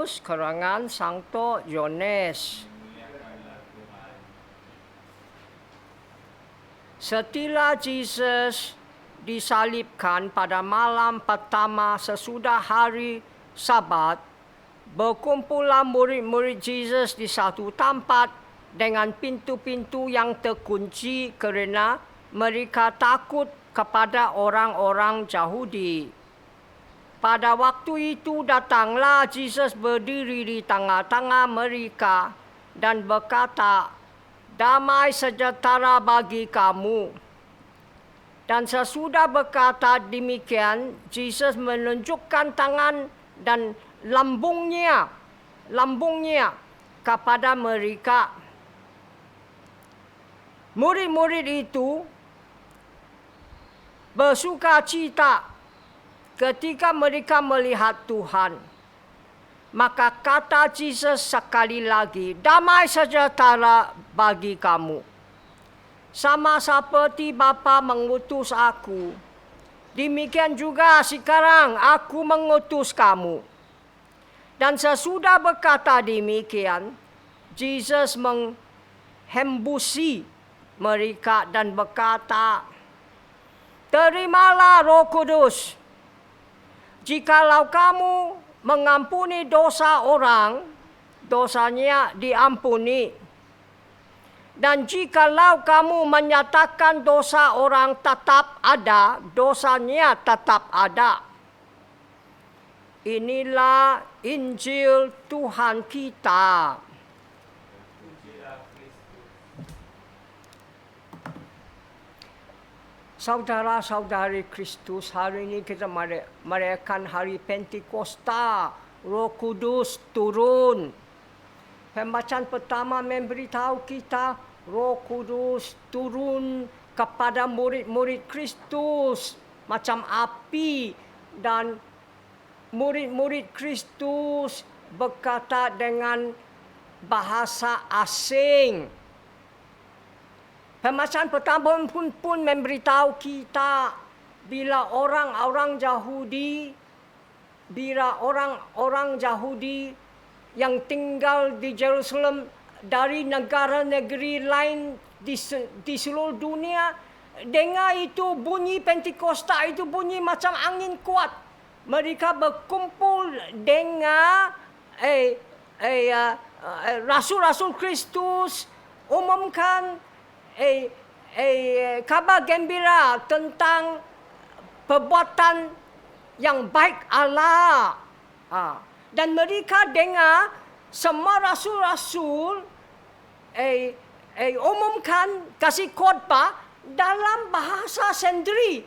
Karangan Santo Yones. Setelah Yesus disalibkan pada malam pertama sesudah hari Sabat, berkumpulah murid-murid Yesus di satu tempat dengan pintu-pintu yang terkunci kerana mereka takut kepada orang-orang Yahudi. Pada waktu itu datanglah Yesus berdiri di tengah-tengah mereka dan berkata, "Damai sejahtera bagi kamu." Dan sesudah berkata demikian, Yesus menunjukkan tangan dan lambungnya kepada mereka. Murid-murid itu bersuka cita ketika mereka melihat Tuhan. Maka kata Yesus sekali lagi, "Damai sejahtera bagi kamu. Sama seperti Bapa mengutus aku, demikian juga sekarang aku mengutus kamu." Dan sesudah berkata demikian, Yesus menghembusi mereka dan berkata, "Terimalah Roh Kudus. Jikalau kamu mengampuni dosa orang, dosanya diampuni. Dan jikalau kamu menyatakan dosa orang tetap ada, dosanya tetap ada." Inilah Injil Tuhan kita. Saudara-saudari Kristus, hari ini kita merayakan hari Pentakosta. Roh Kudus turun. Pembacaan pertama memberitahu kita Roh Kudus turun kepada murid-murid Kristus macam api, dan murid-murid Kristus berkata dengan bahasa asing. Pembacaan pertama pun memberitahu kita bila orang-orang Yahudi yang tinggal di Jerusalem dari negara-negeri lain di seluruh dunia dengar itu bunyi Pentakosta, itu bunyi macam angin kuat. Mereka berkumpul dengar rasul-rasul Kristus umumkan kabar gembira tentang perbuatan yang baik Allah. Dan mereka dengar semua rasul-rasul umumkan kasih khotbah dalam bahasa sendiri.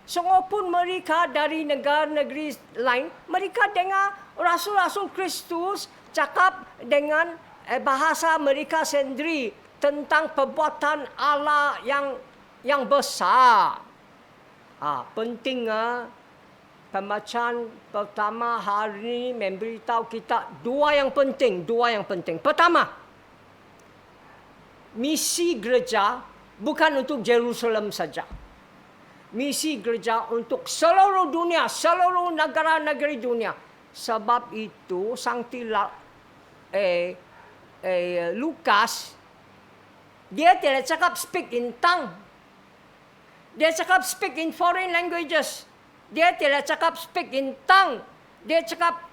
Walaupun mereka dari negara-negeri lain, mereka dengar rasul-rasul Kristus cakap dengan bahasa mereka sendiri tentang perbuatan Allah yang besar. Pentingnya pembacaan pertama hari ini memberitahu kita dua yang penting. Pertama, misi gereja bukan untuk Jerusalem saja. Misi gereja untuk seluruh dunia, seluruh negara-negeri dunia. Sebab itu Lukas, dia tidak cakap speak in tongue. Dia cakap speak in foreign languages. Dia tidak cakap speak in tongue. Dia cakap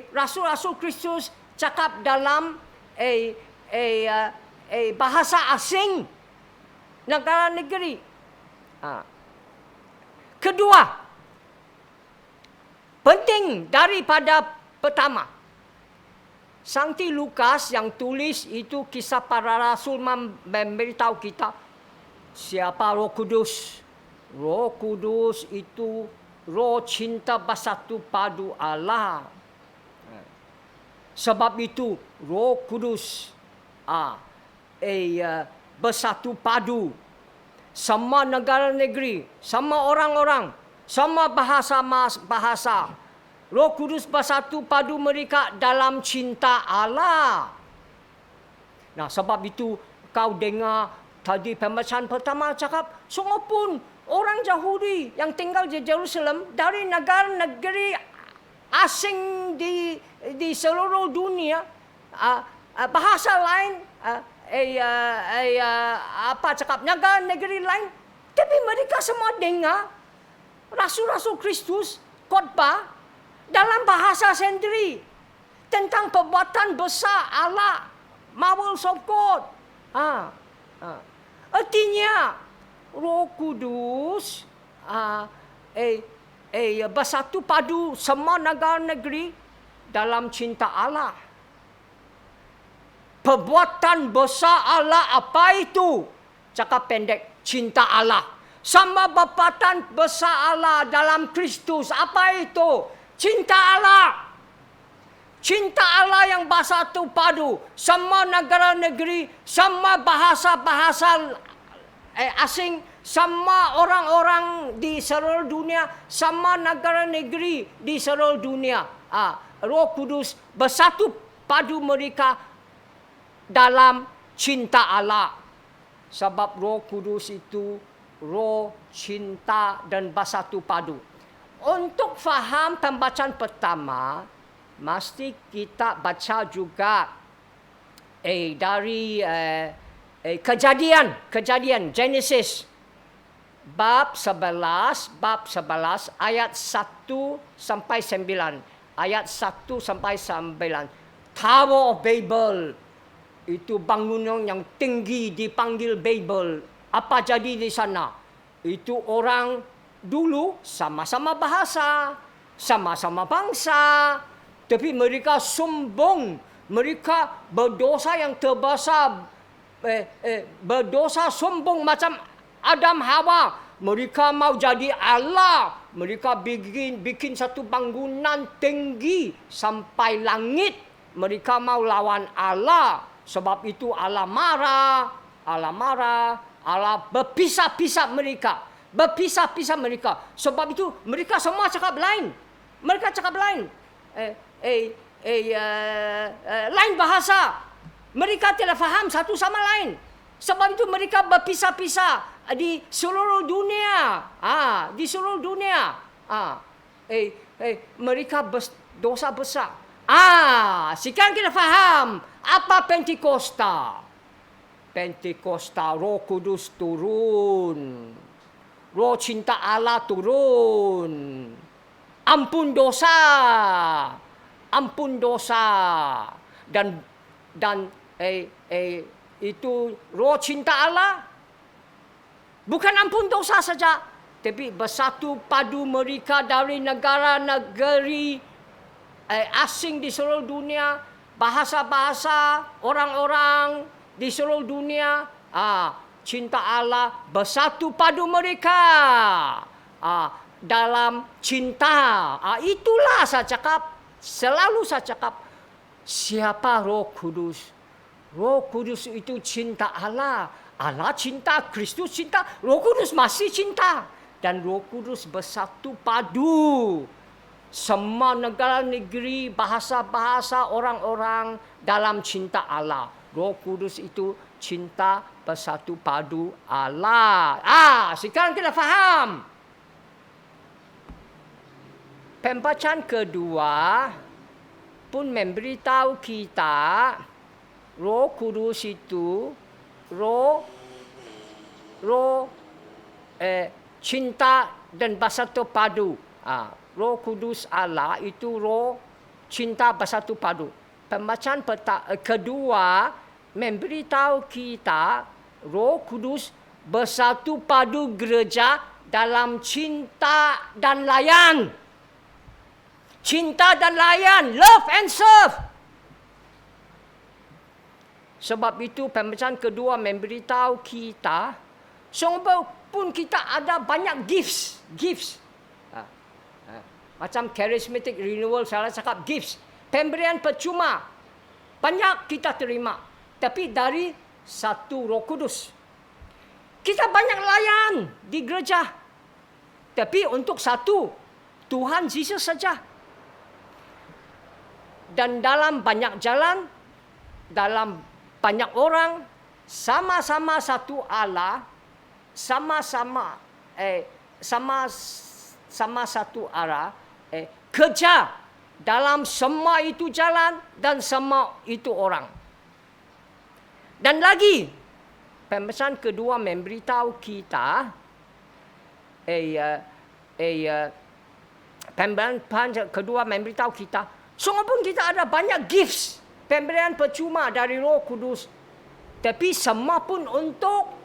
rasul-rasul Kristus cakap dalam bahasa asing negara negeri. Kedua, penting daripada pertama, Santi Lukas yang tulis itu kisah para rasul memberitahu kita siapa Roh Kudus. Roh Kudus itu roh cinta bersatu padu Allah. Sebab itu Roh Kudus bersatu padu semua negara negeri, semua orang-orang, semua bahasa. Roh Kudus bersatu padu mereka dalam cinta Allah. Nah, sebab itu kau dengar tadi pembacaan pertama cakap, sungguhpun orang Yahudi yang tinggal di Jerusalem dari negara-negeri asing di seluruh dunia, bahasa lain, cakap negara-negeri lain, tapi mereka semua dengar rasul-rasul Kristus khotbah dalam bahasa sendiri tentang perbuatan besar Allah, marvels of God. Artinya Roh Kudus bersatu padu semua negara-negeri dalam cinta Allah. Perbuatan besar Allah apa itu? Cakap pendek, cinta Allah. Sama perbuatan besar Allah dalam Kristus apa itu? Cinta Allah. Cinta Allah yang bersatu padu. Semua negara-negeri, semua bahasa-bahasa asing, semua orang-orang di seluruh dunia, semua negara-negeri di seluruh dunia. Roh Kudus bersatu padu mereka dalam cinta Allah. Sebab Roh Kudus itu roh cinta dan bersatu padu. Untuk faham pembacaan pertama, mesti kita baca juga dari kejadian Genesis bab 11 ayat 1 sampai 9. Ayat 1 sampai 9. Tower of Babel, itu bangunan yang tinggi dipanggil Babel. Apa jadi di sana? Itu orang dulu sama-sama bahasa, sama-sama bangsa, tapi mereka sombong, mereka berdosa yang terbesar, berdosa sombong macam Adam Hawa. Mereka mau jadi Allah, mereka bikin satu bangunan tinggi sampai langit. Mereka mau lawan Allah, sebab itu Allah marah, Allah berpisah-pisah mereka. Sebab itu mereka semua cakap lain. Lain bahasa. Mereka tidak faham satu sama lain. Sebab itu mereka berpisah-pisah di seluruh dunia. Mereka dosa besar. Sekarang kita faham apa Pentakosta. Roh Kudus turun. Roh cinta Allah turun. Ampun dosa. Dan itu roh cinta Allah bukan ampun dosa saja, tapi bersatu padu mereka dari negara-negeri asing di seluruh dunia, bahasa-bahasa orang-orang di seluruh dunia. Cinta Allah bersatu padu mereka dalam cinta. Itulah saya cakap, selalu saya cakap, siapa Roh Kudus? Roh Kudus itu cinta Allah. Allah cinta, Kristus cinta, Roh Kudus masih cinta. Dan Roh Kudus bersatu padu semua negara-negeri, bahasa-bahasa orang-orang dalam cinta Allah. Roh Kudus itu cinta bersatu padu Allah. Sekarang kita faham. Pembacaan kedua pun memberitahu kita Roh Kudus itu roh cinta dan bersatu padu. Roh Kudus Allah itu roh cinta bersatu padu. Pembacaan kedua memberitahu kita Roh Kudus bersatu padu gereja dalam cinta dan layan. Cinta dan layan, love and serve. Sebab itu pembacaan kedua memberitahu kita, sebab pun kita ada banyak gifts. Macam charismatic renewal, saya cakap gifts. Pemberian percuma. Banyak kita terima. Tapi dari satu Roh Kudus. Kita banyak layan di gereja. Tapi untuk satu, Tuhan Yesus saja. Dan dalam banyak jalan, dalam banyak orang, sama-sama satu Allah, sama-sama satu arah, kerja dalam semua itu jalan dan semua itu orang. Dan lagi, pemesan kedua memberitahu kita, pemberian kedua memberitahu kita, sungguh pun kita ada banyak gifts, pemberian percuma dari Roh Kudus, tapi semua pun untuk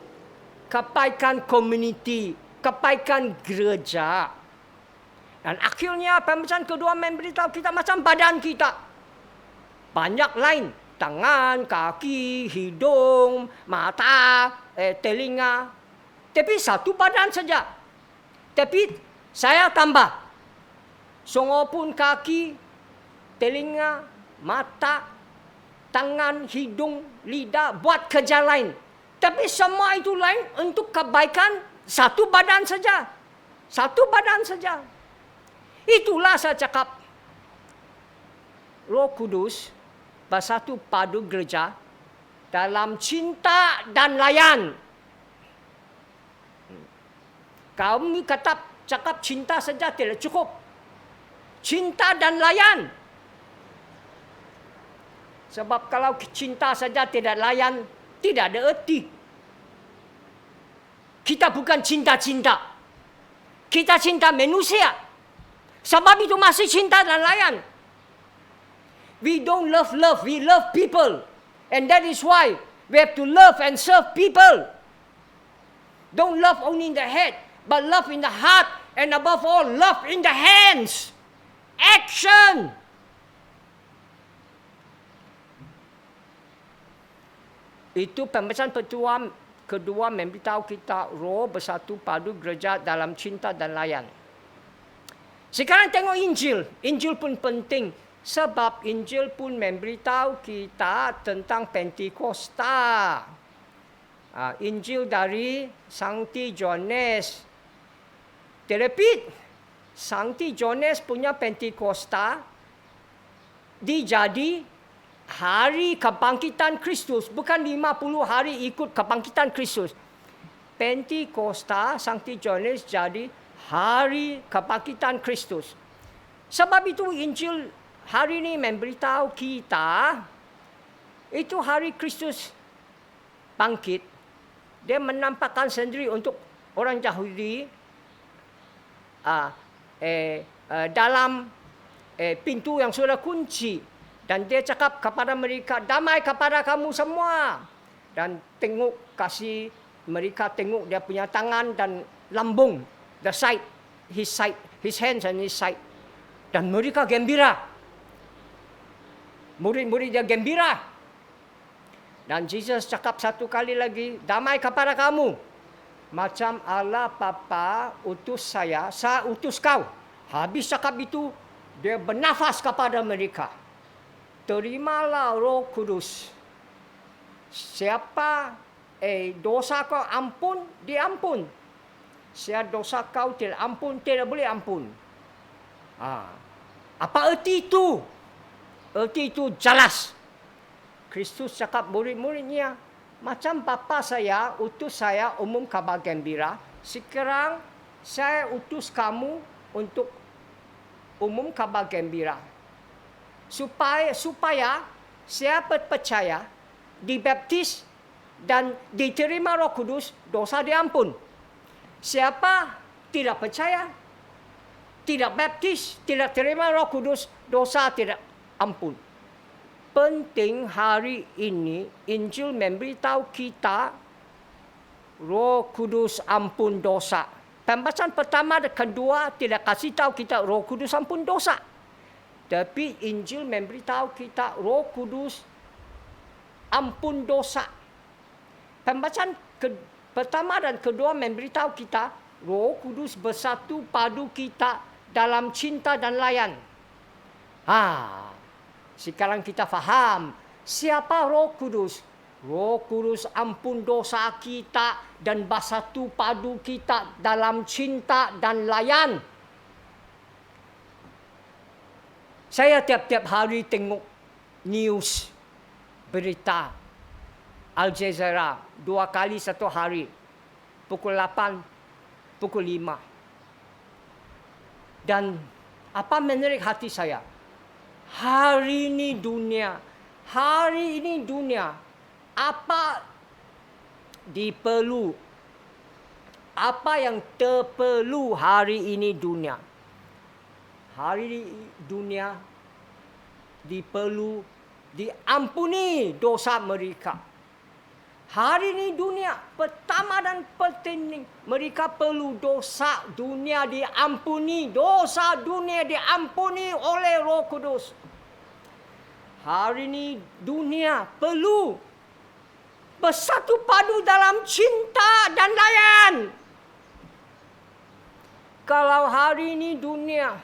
kebaikan community, kebaikan gereja. Dan akhirnya pembesaran kedua memberitahu kita macam badan kita. Banyak lain. Tangan, kaki, hidung, mata, telinga. Tapi satu badan saja. Tapi saya tambah. Sungguh pun kaki, telinga, mata, tangan, hidung, lidah buat kerja lain. Tapi semua itu lain untuk kebaikan satu badan saja. Satu badan saja. Itulah saya cakap. Roh Kudus bersatu padu gereja dalam cinta dan layan. Kami cakap cinta saja tidak cukup. Cinta dan layan. Sebab kalau cinta saja tidak layan, tidak ada erti. Kita bukan cinta-cinta. Kita cinta manusia. Sebab itu masih cinta dan layan. We don't love, we love people. And that is why we have to love and serve people. Don't love only in the head, but love in the heart. And above all, love in the hands. Action! Itu pembesaran kedua memberitahu kita roh bersatu padu gereja dalam cinta dan layan. Sekarang tengok Injil. Injil pun penting. Sebab Injil pun memberitahu kita tentang Pentakosta. Injil dari Sankti Johannes. Terlebih, Sankti Johannes punya Pentakosta dijadi hari kebangkitan Kristus. Bukan 50 hari ikut kebangkitan Kristus. Pentakosta Sankti Johannes jadi hari kebangkitan Kristus. Sebab itu Injil hari ini memberitahu kita itu hari Kristus bangkit. Dia menampakkan sendiri untuk orang Yahudi dalam pintu yang sudah kunci. Dan dia cakap kepada mereka, damai kepada kamu semua. Dan mereka tengok dia punya tangan dan lambung. The side, his hands and his side. Dan mereka gembira. Murid-murid dia gembira. Dan Yesus cakap satu kali lagi, damai kepada kamu. Macam Allah Bapa utus saya utus kau. Habis cakap itu, dia bernafas kepada mereka. Terimalah Roh Kudus. Siapa dosa kau ampun, diampun. Siapa dosa kau tidak ampun, tidak boleh ampun. Apa erti itu? Erti itu jelas. Kristus cakap murid-muridnya, macam Bapa saya utus saya umum kabar gembira, sekarang saya utus kamu untuk umum kabar gembira. Supaya siapa percaya, dibaptis dan diterima Roh Kudus, dosa diampun. Siapa tidak percaya, tidak baptis, tidak terima Roh Kudus, dosa tidak ampun. Penting hari ini Injil memberitahu kita Roh Kudus ampun dosa. Pembahasan pertama dan kedua tidak kasih tahu kita Roh Kudus ampun dosa. Tapi Injil memberitahu kita Roh Kudus ampun dosa. Pembahasan pertama dan kedua memberitahu kita Roh Kudus bersatu padu kita dalam cinta dan layan. Sekarang kita faham siapa Roh Kudus. Roh Kudus ampun dosa kita dan bersatu padu kita dalam cinta dan layan. Saya tiap-tiap hari tengok news, berita, Al Jazeera 2 kali satu hari, pukul 8, pukul 5. Dan apa menarik hati saya? Hari ini dunia, apa diperlu, apa yang terperlu hari ini dunia? Hari ini dunia diperlu diampuni dosa mereka. Hari ini dunia pertama dan penting, mereka perlu dosa dunia diampuni, dosa dunia diampuni oleh Roh Kudus. Hari ini dunia perlu bersatu padu dalam cinta dan layan. Kalau hari ini dunia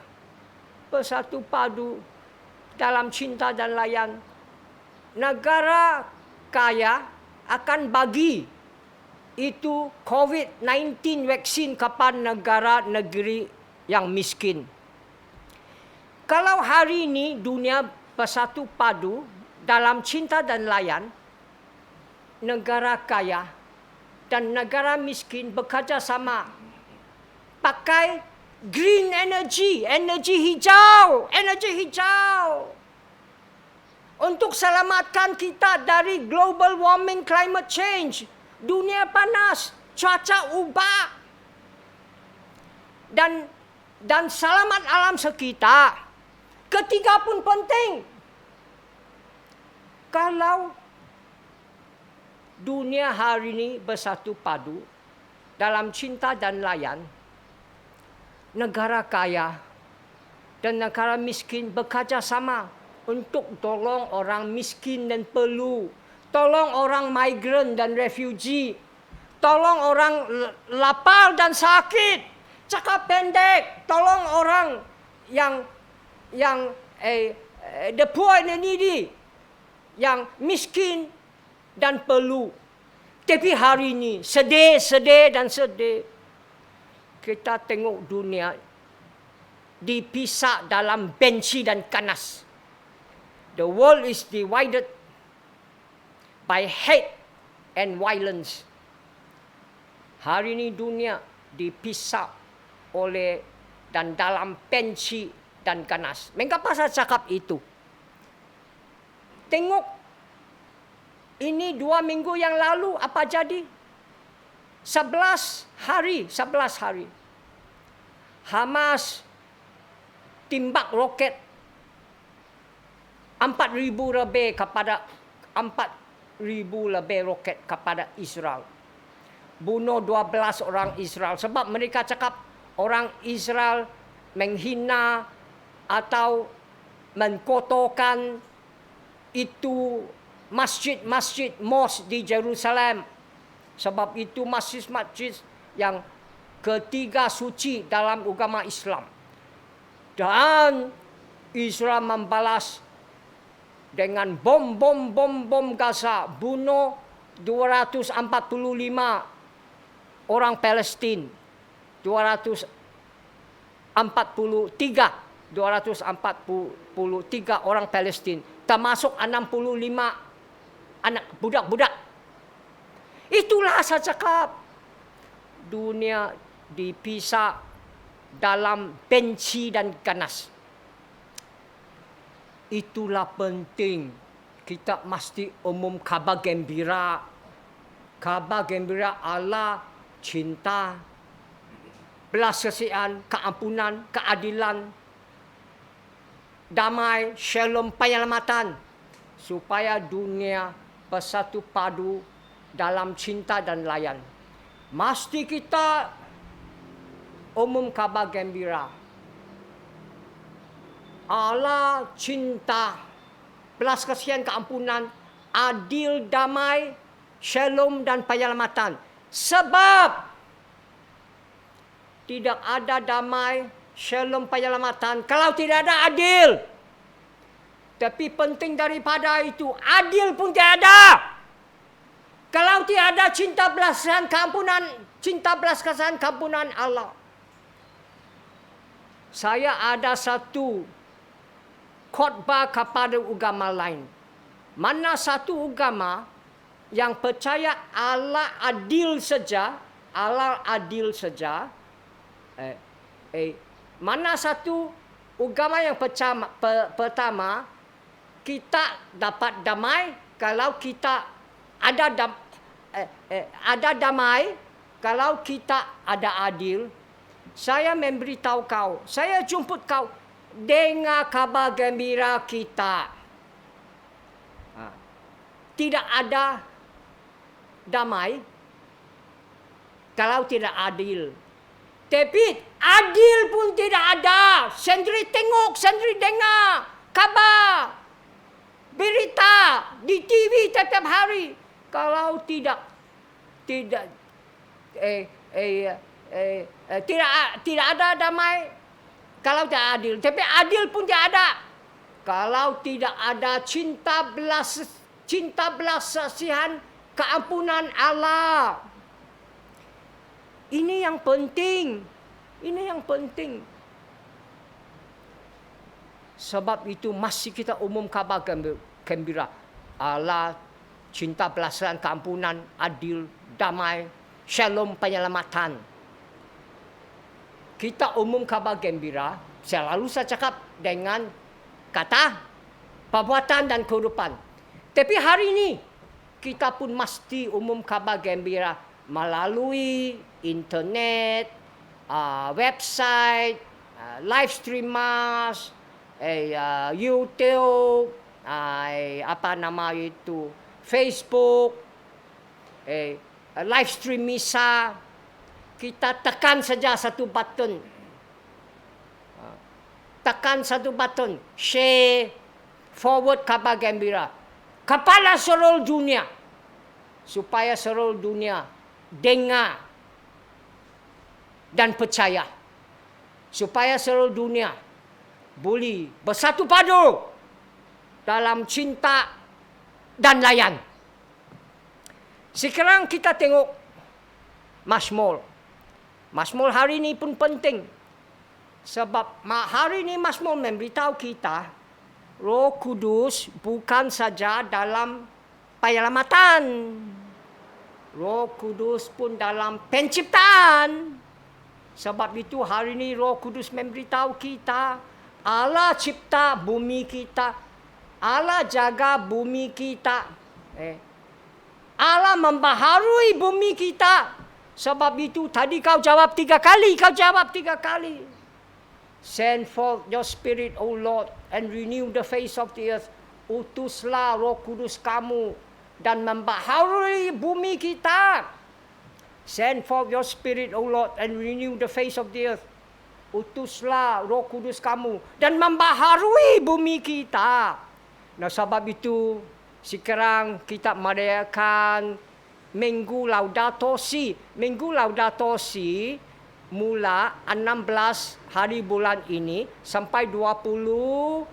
bersatu padu dalam cinta dan layan, negara kaya akan bagi itu COVID-19 vaksin kepada negara-negeri yang miskin. Kalau hari ini dunia bersatu padu dalam cinta dan layan, negara kaya dan negara miskin bekerja sama pakai green energy, energi hijau untuk selamatkan kita dari global warming, climate change, dunia panas, cuaca ubah, dan selamat alam sekitar. Ketiga pun penting. Kalau dunia hari ini bersatu padu dalam cinta dan layan, negara kaya dan negara miskin bekerja sama untuk tolong orang miskin dan perlu, tolong orang migran dan refugee, tolong orang lapar dan sakit. Cakap pendek, tolong orang yang the poor and the needy, yang miskin dan perlu. Tapi hari ini sedih kita tengok dunia dipisah dalam benci dan ganas. The world is divided by hate and violence. Hari ini dunia dipisah oleh dan dalam benci dan ganas. Mengapa saya cakap itu? Tengok ini 2 minggu yang lalu apa jadi? 11 hari. Hamas timbak roket 4,000 lebih roket kepada Israel. Bunuh 12 orang Israel. Sebab mereka cakap orang Israel menghina atau mengkotorkan itu masjid-masjid, mosque di Jerusalem. Sebab itu masjid-masjid yang ketiga suci dalam agama Islam. Dan Israel membalas dengan bom Gaza, bunuh 245 orang Palestin, 243 orang Palestin, termasuk 65 anak budak-budak. Itulah saya cakap, dunia dipisah dalam benci dan ganas. Itulah penting kita mesti umum kabar gembira. Kabar gembira Allah cinta, belas kasihan, keampunan, keadilan, damai, shalom, penyelamatan. Supaya dunia bersatu padu dalam cinta dan layan. Mesti kita umum kabar gembira. Allah cinta, belas kasihan, keampunan, adil, damai, shalom dan penyelamatan. Sebab tidak ada damai, shalom, penyelamatan kalau tidak ada adil. Tapi penting daripada itu, adil pun tiada. Kalau tiada cinta, belas kasihan, keampunan Allah. Saya ada satu khotbah kepada agama lain. Mana satu agama yang percaya Allah adil saja, mana satu Agama yang pertama, kita dapat damai kalau kita ada damai kalau kita ada adil. Saya memberitahu kau, saya jemput kau, dengar kabar gembira kita. Tidak ada damai kalau tidak adil. Tapi adil pun tidak ada. Sendiri tengok, sendiri dengar kabar, berita di TV setiap hari. Kalau tidak ada damai, kalau tidak adil. Tapi adil pun tidak ada kalau tidak ada cinta belas kasihan, keampunan Allah. Ini yang penting. Ini yang penting. Sebab itu masih kita umum kabar gembira. Allah, cinta belas kasihan, keampunan, adil, damai, shalom, penyelamatan. Kita umum kabar gembira, selalu saya cakap dengan kata, perbuatan dan kehidupan. Tapi hari ini, kita pun mesti umum kabar gembira melalui internet, website, live streamers, YouTube, Facebook, live stream misa. Kita tekan saja satu button. Tekan satu button, share, forward kabar gembira kepada seluruh dunia, supaya seluruh dunia dengar dan percaya, supaya seluruh dunia boleh bersatu padu dalam cinta dan layan. Sekarang kita tengok Mazmur. Mazmur hari ini pun penting. Sebab hari ini Mazmur memberitahu kita, Roh Kudus bukan saja dalam penyelamatan. Roh Kudus pun dalam penciptaan. Sebab itu hari ini Roh Kudus memberitahu kita, Allah cipta bumi kita. Allah jaga bumi kita. Allah membaharui bumi kita. Sebab itu tadi kau jawab 3 kali. Send forth your spirit, O Lord, and renew the face of the earth. Utuslah Roh Kudus kamu dan membaharui bumi kita. Send forth your spirit, O Lord, and renew the face of the earth. Utuslah Roh Kudus kamu dan membaharui bumi kita. Nah, sebab itu sekarang kita merayakan Minggu Laudato Si. Minggu Laudato Si mula 16 hari bulan ini sampai 25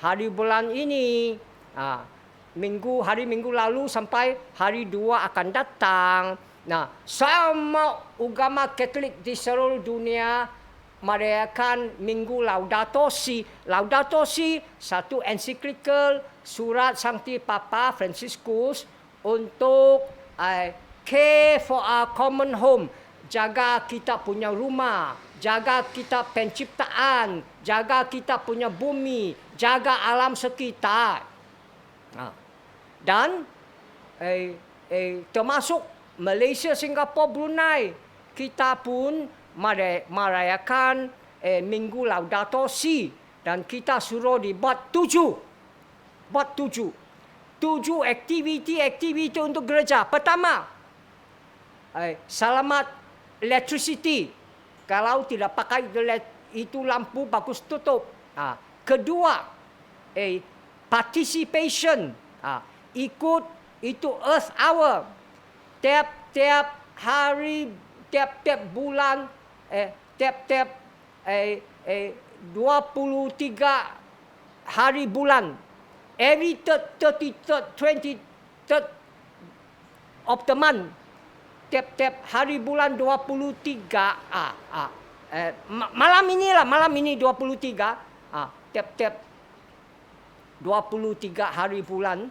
hari bulan ini. Hari Minggu lalu sampai hari 2 akan datang. Nah, semua agama Katolik di seluruh dunia merayakan Minggu Laudato Si. Laudato Si satu ensiklikal surat Sankti Papa Franciscus untuk care for our common home. Jaga kita punya rumah, jaga kita penciptaan, jaga kita punya bumi, jaga alam sekitar. Dan termasuk Malaysia, Singapura, Brunei, kita pun merayakan Minggu Laudato Si. Dan kita suruh dibuat 7 aktiviti untuk gereja. Pertama, selamat electricity. Kalau tidak pakai itu lampu, bagus tutup. Kedua, participation. Ikut itu Earth Hour. Tiap hari, tiap bulan, tiap 23 hari bulan. Every 23rd of the month. Tiap hari bulan 23. Malam ini 23. Tiap 23 hari bulan.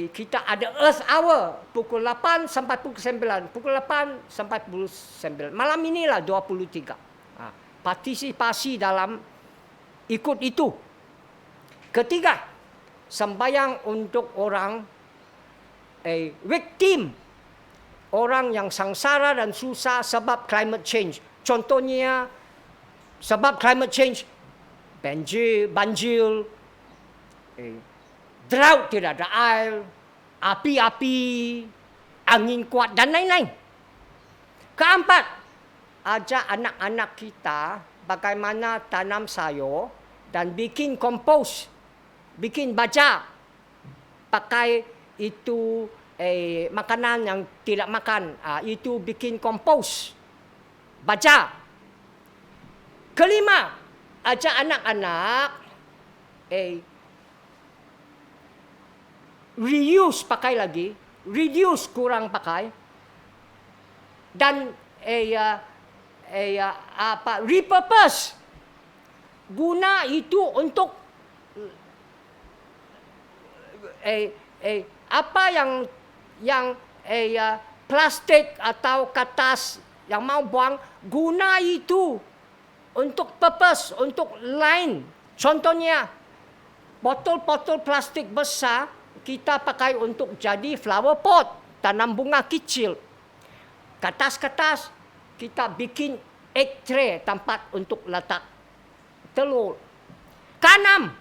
Kita ada Earth Hour. Pukul 8 sampai pukul 9. Pukul 8 sampai pukul 9. Malam inilah 23. partisipasi dalam ikut itu. Ketiga, sembahyang untuk orang victim, orang yang sengsara dan susah sebab climate change. Contohnya, sebab climate change, banjir, drought, tidak ada air, api-api, angin kuat, dan lain-lain. Keempat, ajak anak-anak kita bagaimana tanam sayur dan bikin kompos, bikin baja, pakai itu makanan yang tidak makan, itu bikin kompos, baja. Kelima, ajak anak-anak reuse, pakai lagi, reduce, kurang pakai, dan repurpose, guna itu untuk apa yang plastik atau kertas yang mau buang, guna itu untuk purpose, untuk lain. Contohnya, botol-botol plastik besar kita pakai untuk jadi flower pot, tanam bunga kecil. Kertas-kertas kita bikin egg tray, tempat untuk letak telur. Keenam,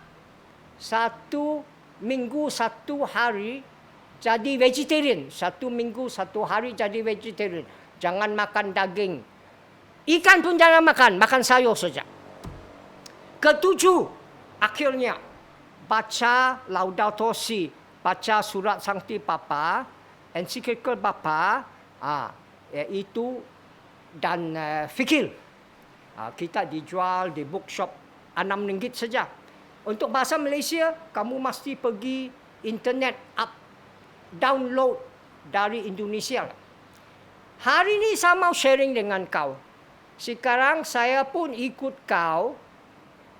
1 minggu 1 hari jadi vegetarian. 1 minggu 1 hari jadi vegetarian. Jangan makan daging. Ikan pun jangan makan, makan sayur saja. Ketujuh, akhirnya baca Laudato Si, baca surat Sancti Papa, ensiklikal Bapa, itu dan fikir. Kita dijual di bookshop RM6 saja. Untuk bahasa Malaysia, kamu mesti pergi internet download dari Indonesia. Hari ini saya mau sharing dengan kau. Sekarang saya pun ikut kau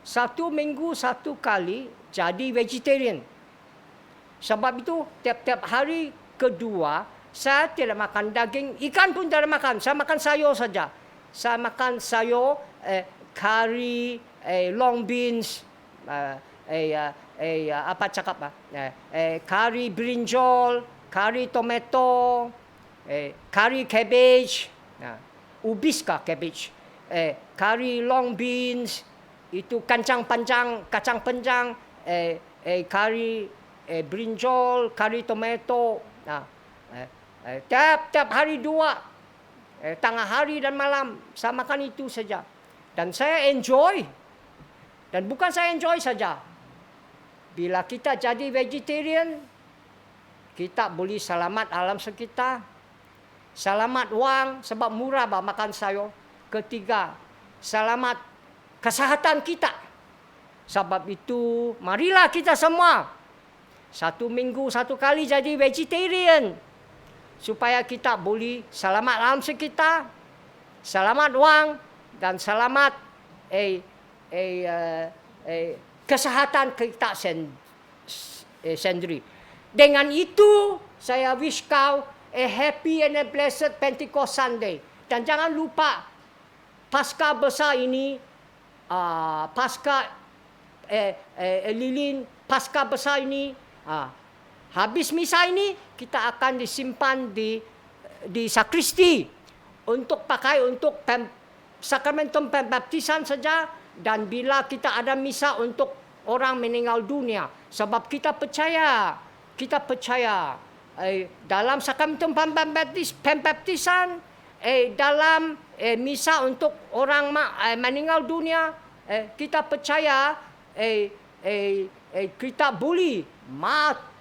1 minggu 1 kali jadi vegetarian. Sebab itu tiap-tiap hari kedua saya tidak makan daging, ikan pun tidak makan. Saya makan sayur saja. Saya makan sayur, kari, long beans, kari brinjol, kari tomato, kari cabbage, ubis kah cabbage, kari long beans, itu kacang panjang, kari brinjol, kari tomato. Tiap hari 2, tengah hari dan malam, saya makan itu saja. Dan saya enjoy. Dan bukan saya enjoy saja. Bila kita jadi vegetarian, kita boleh selamat alam sekitar, selamat wang sebab murah makan sayur. Ketiga, selamat kesehatan kita. Sebab itu, marilah kita semua 1 minggu 1 kali jadi vegetarian. Supaya kita boleh selamat alam sekitar, selamat wang, dan selamat kesehatan kita sendiri. Dengan itu, saya wish kau a happy and a blessed Pentecost Sunday. Dan jangan lupa, Paskah besar ini, Paskah lilin, Paskah besar ini, habis misa ini, kita akan disimpan di sakristi untuk pakai untuk sakramentum pembaptisan saja. Dan bila kita ada misa untuk orang meninggal dunia, sebab kita percaya dalam sakramentum pembaptisan, dalam misa untuk orang meninggal dunia, kita percaya kita boleh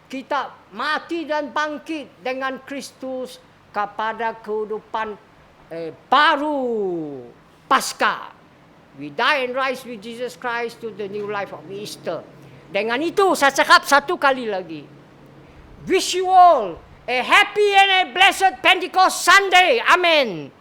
kita mati dan bangkit dengan Kristus kepada kehidupan baru Paskah. We die and rise with Jesus Christ to the new life of Easter. Dengan itu saya cakap 1 kali lagi. Wish you all a happy and a blessed Pentecost Sunday. Amen.